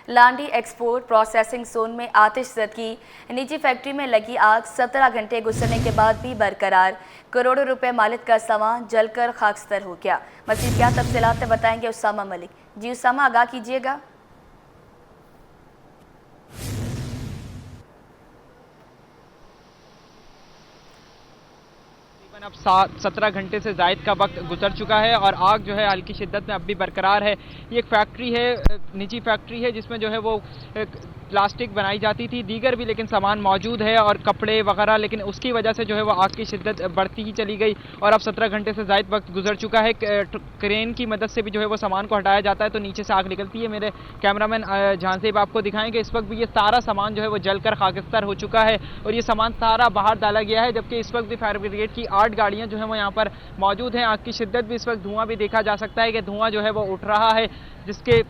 लांडी export processing zone में आतिशज़दगी। निजी factory में लगी आग 17 घंटे गुजरने के बाद भी बरकरार। करोड़ों रुपए मालिक का सामान जलकर खाकस्तर हो गया। मज़ीद क्या तफसीलात बताएंगे उसामा मलिक। जी उसामा, आगाह कीजिएगा। अब 17 घंटे से जायद का वक्त गुजर चुका है और आग जो है हल्की शिद्दत में अब भी बरकरार है। ये एक फैक्ट्री है, निजी फैक्ट्री है, जिसमें जो है वो प्लास्टिक बनाई जाती थी, दीगर भी लेकिन सामान मौजूद है और कपड़े वगैरह, लेकिन उसकी वजह से जो है वो आग की शिद्दत बढ़ती ही चली गई और अब 17 घंटे से जायद वक्त गुजर चुका है। क्रेन की मदद से भी जो है वो सामान को हटाया जाता है तो नीचे से आग निकलती है। मेरे कैमरामैन झांसेब आपको दिखाएंगे, इस वक्त भी ये सारा सामान जो है वो जलकर खाकिस्तार हो चुका है और ये सामान सारा बाहर डाला गया है, जबकि इस वक्त भी फायर ब्रिगेड की 8 गाड़ियां जो है वो यहाँ पर मौजूद हैं। आग की शिद्दत भी, इस वक्त धुआं भी देखा जा सकता है कि धुआं जो है वो उठ रहा है, जिसके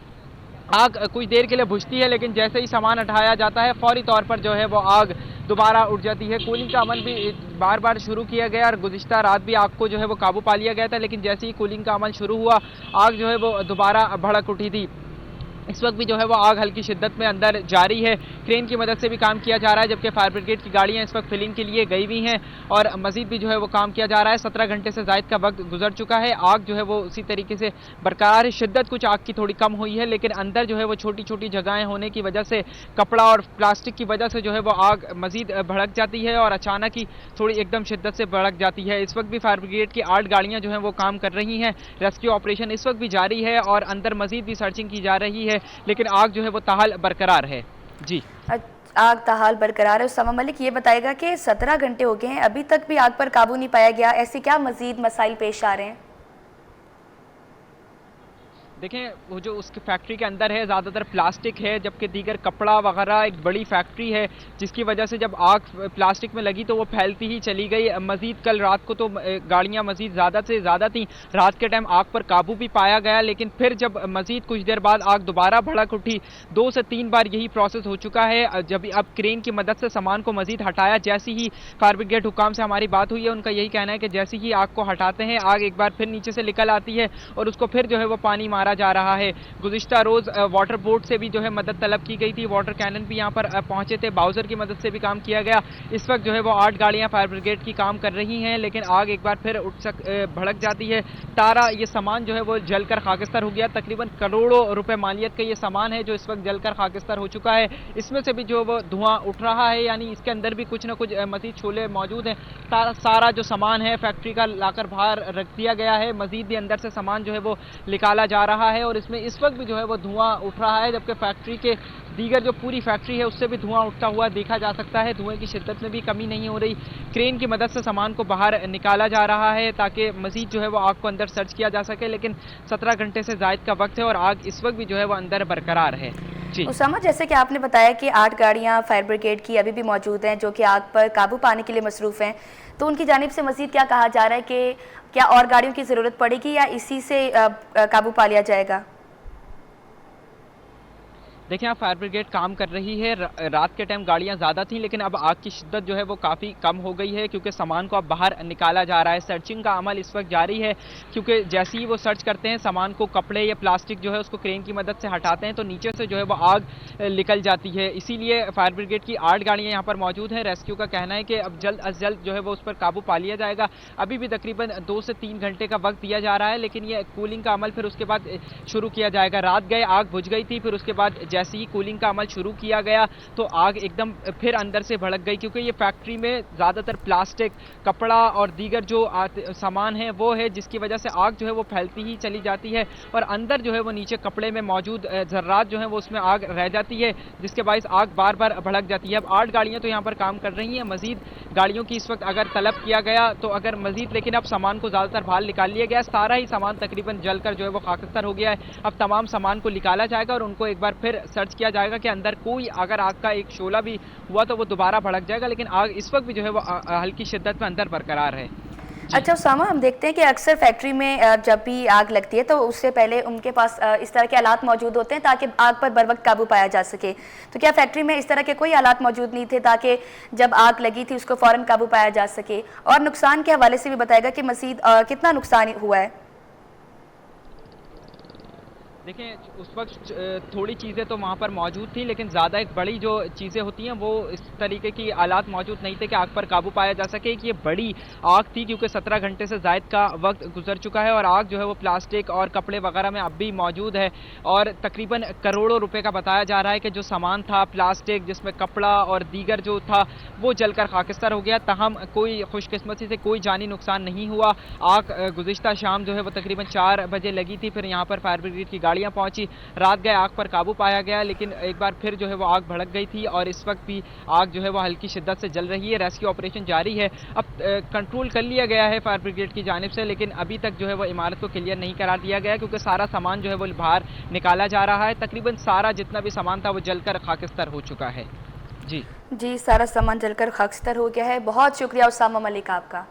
आग कुछ देर के लिए बुझती है, लेकिन जैसे ही सामान हटाया जाता है फौरी तौर पर जो है वो आग दोबारा उठ जाती है। कूलिंग का अमल भी बार बार शुरू किया गया और गुज़िश्ता रात भी आग को जो है वो काबू पा लिया गया था, लेकिन जैसे ही कूलिंग का अमल शुरू हुआ आग जो है वो दोबारा भड़क उठी थी। इस वक्त भी जो है वो आग हल्की शिद्दत में अंदर जारी है। क्रेन की मदद से भी काम किया जा रहा है, जबकि फायर ब्रिगेड की गाड़ियां इस वक्त फिलिंग के लिए गई हुई हैं और मजीद भी जो है वो काम किया जा रहा है। 17 घंटे से जायद का वक्त गुजर चुका है, आग जो है वो उसी तरीके से बरकरार है। शिद्दत कुछ आग की थोड़ी कम हुई है, लेकिन अंदर जो है वो छोटी छोटी जगहें होने की वजह से, कपड़ा और प्लास्टिक की वजह से जो है वो आग मजीद भड़क जाती है और अचानक ही थोड़ी एकदम शिद्दत से भड़क जाती है। इस वक्त भी फायर ब्रिगेड की 8 गाड़ियां जो है वो काम कर रही हैं। रेस्क्यू ऑपरेशन इस वक्त भी जारी है और अंदर मजीद भी सर्चिंग की जा रही है, लेकिन आग जो है वो ताहाल बरकरार है। जी, आग ताहाल बरकरार है। उसामा मलिक, ये बताएगा कि 17 घंटे हो गए हैं, अभी तक भी आग पर काबू नहीं पाया गया, ऐसे क्या मजीद मसाइल पेश आ रहे हैं? देखें, वो जो उसकी फैक्ट्री के अंदर है ज़्यादातर प्लास्टिक है, जबकि दीगर कपड़ा वगैरह, एक बड़ी फैक्ट्री है, जिसकी वजह से जब आग प्लास्टिक में लगी तो वो फैलती ही चली गई। मज़ीद कल रात को तो गाड़ियां मज़ीद ज़्यादा से ज़्यादा थीं, रात के टाइम आग पर काबू भी पाया गया, लेकिन फिर जब मज़ीद कुछ देर बाद आग दोबारा भड़क उठी। 2 से 3 बार यही प्रोसेस हो चुका है। जब अब क्रेन की मदद से सामान को मज़ीद हटाया, जैसी ही फायर ब्रिगेड हुकाम से हमारी बात हुई है, उनका यही कहना है कि जैसे ही आग को हटाते हैं आग एक बार फिर नीचे से निकल आती है और उसको फिर जो है वो पानी मारा जा रहा है। गुज़िश्ता रोज वाटर बोर्ड से भी जो है मदद तलब की गई थी, वाटर कैनन भी यहाँ पर पहुंचे थे, बाउजर की मदद से भी काम किया गया। इस वक्त जो है वो 8 गाड़ियां फायर ब्रिगेड की काम कर रही हैं, लेकिन आग एक बार फिर भड़क जाती है। सारा ये सामान जो है वो जलकर खाकिस्तार हो गया। तकरीबन करोड़ों रुपए मालियत का ये सामान है जो इस वक्त जलकर खाकिस्तार हो चुका है। इसमें से भी जो वो धुआं उठ रहा है, यानी इसके अंदर भी कुछ ना कुछ मजीद शोले मौजूद हैं। सारा जो सामान है फैक्ट्री का लाकर बाहर रख दिया गया है, मजीद भी अंदर से सामान जो है वो निकाला जा रहा है और इसमें इस वक्त भी जो है वो धुआं उठ रहा है, जबकि फैक्ट्री के दीगर जो पूरी फैक्ट्री है उससे भी धुआं उठता हुआ देखा जा सकता है। धुएं की शिद्दत में भी कमी नहीं हो रही। क्रेन की मदद से सामान को बाहर निकाला जा रहा है ताकि मजीद जो है वो आग को अंदर सर्च किया जा सके, लेकिन 17 घंटे से जायद का वक्त है और आग इस वक्त भी जो है वो अंदर बरकरार है। जी उसामा, जैसे कि आपने बताया कि 8 गाड़ियां फायर ब्रिगेड की अभी भी मौजूद हैं जो कि आग पर काबू पाने के लिए मसरूफ़ हैं, तो उनकी जानिब से मजीद क्या कहा जा रहा है कि क्या और गाड़ियों की ज़रूरत पड़ेगी या इसी से काबू पा लिया जाएगा? देखिए, यहाँ फायर ब्रिगेड काम कर रही है। रात के टाइम गाड़ियाँ ज़्यादा थीं, लेकिन अब आग की शिद्दत जो है वो काफ़ी कम हो गई है क्योंकि सामान को अब बाहर निकाला जा रहा है। सर्चिंग का अमल इस वक्त जारी है क्योंकि जैसे ही वो सर्च करते हैं सामान को, कपड़े या प्लास्टिक जो है उसको क्रेन की मदद से हटाते हैं तो नीचे से जो है वो आग निकल जाती है। इसीलिए फायर ब्रिगेड की 8 गाड़ियाँ यहाँ पर मौजूद हैं। रेस्क्यू का कहना है कि अब जल्द अज जल्द जो है वो उस पर काबू पा लिया जाएगा। अभी भी तकरीबन 2 से 3 घंटे का वक्त दिया जा रहा है, लेकिन ये कूलिंग का अमल फिर उसके बाद शुरू किया जाएगा। रात गए आग बुझ गई थी, फिर उसके बाद जैसे ही कूलिंग का अमल शुरू किया गया तो आग एकदम फिर अंदर से भड़क गई क्योंकि ये फैक्ट्री में ज़्यादातर प्लास्टिक, कपड़ा और दीगर जो सामान है वो है, जिसकी वजह से आग जो है वो फैलती ही चली जाती है और अंदर जो है वो नीचे कपड़े में मौजूद जर्रात जो है वो उसमें आग रह जाती है, जिसके बायस आग बार बार भड़क जाती है। अब 8 गाड़ियाँ तो यहाँ पर काम कर रही हैं। मजीद गाड़ियों की इस वक्त अगर तलब किया गया तो अगर मजीद, लेकिन अब सामान को ज़्यादातर बाहर निकाल लिया गया। सारा ही सामान तकरीबन जलकर जो है वो खाकिस्तार हो गया है। अब तमाम सामान को निकाला जाएगा और उनको एक बार फिर सर्च किया जाएगा कि अंदर कोई अगर आग का एक शोला भी हुआ तो वो दोबारा भड़क जाएगा, लेकिन आग इस वक्त भी जो है वो हल्की शिद्दत में अंदर बरकरार है। अच्छा उसामा, हम देखते हैं कि अक्सर फैक्ट्री में जब भी आग लगती है तो उससे पहले उनके पास इस तरह के आलात मौजूद होते हैं ताकि आग पर बर वक्त काबू पाया जा सके। तो क्या फैक्ट्री में इस तरह के कोई आलात मौजूद नहीं थे ताकि जब आग लगी थी उसको फ़ौरन काबू पाया जा सके? और नुकसान के हवाले से भी बताएगा कि मज़ीद कितना नुकसान हुआ है? देखें उस वक्त थोड़ी चीज़ें तो वहाँ पर मौजूद थी, लेकिन ज़्यादा एक बड़ी जो चीज़ें होती हैं वो इस तरीके की आलात मौजूद नहीं थे कि आग पर काबू पाया जा सके। कि ये बड़ी आग थी क्योंकि 17 घंटे से ज़ायद का वक्त गुजर चुका है और आग जो है वो प्लास्टिक और कपड़े वगैरह में अब भी मौजूद है और तकरीबन करोड़ों रुपए का बताया जा रहा है कि जो सामान था प्लास्टिक जिसमें कपड़ा और दीगर जो था वो जलकर खाकिस्तान हो गया। तहम कोई खुशकिस्मती से कोई जानी नुकसान नहीं हुआ। आग गुज़िश्ता शाम जो है वो तकरीबन 4 बजे लगी थी, फिर यहाँ पर फायर ब्रिगेड की गाड़ियाँ पहुंची, रात गए आग पर काबू पाया गया, लेकिन एक बार फिर जो है वो आग भड़क गई थी और इस वक्त भी आग जो है वो हल्की शिद्दत से जल रही है। रेस्क्यू ऑपरेशन जारी है। अब कंट्रोल कर लिया गया है फायर ब्रिगेड की जानिब से, लेकिन अभी तक जो है वो इमारत को क्लियर नहीं करार दिया गया क्योंकि सारा सामान जो है वो बाहर निकाला जा रहा है। तकरीबन सारा जितना भी सामान था वो जलकर खाकिस्तान हो चुका है। जी जी, सारा सामान जलकर खाकस्तर हो गया है। बहुत शुक्रिया उसामा मलिक आपका।